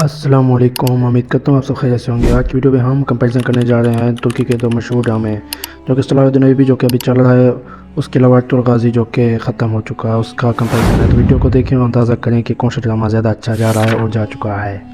अस्सलामुअलैकुम। उम्मीद करता हूँ आप सब खैरियत से होंगे। आज की वीडियो में हम कंपैरिजन करने जा रहे हैं तुर्की के दो मशहूर ड्रामे जो कि सलाहुद्दीन अय्यूबी जो कि अभी चल रहा है, उसके अलावा अर्तुगरुल गाज़ी जो कि ख़त्म हो चुका है, उसका कंपैरिजन है। तो वीडियो को देखें और अंदाज़ा करें कि कौन सा ड्रामा ज़्यादा अच्छा जा रहा है और जा चुका है।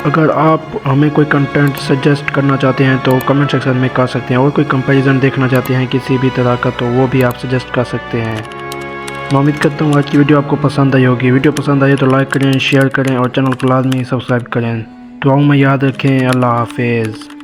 अगर आप हमें कोई कंटेंट सजेस्ट करना चाहते हैं तो कमेंट सेक्शन में कर सकते हैं, और कोई कंपैरिजन देखना चाहते हैं किसी भी तरह का तो वो भी आप सजेस्ट कर सकते हैं। मैं उम्मीद करता हूँ आज की वीडियो आपको पसंद आई होगी। वीडियो पसंद आई तो लाइक करें, शेयर करें और चैनल को लाजमी सब्सक्राइब करें। दुआओं में याद रखें। अल्लाह हाफिज़।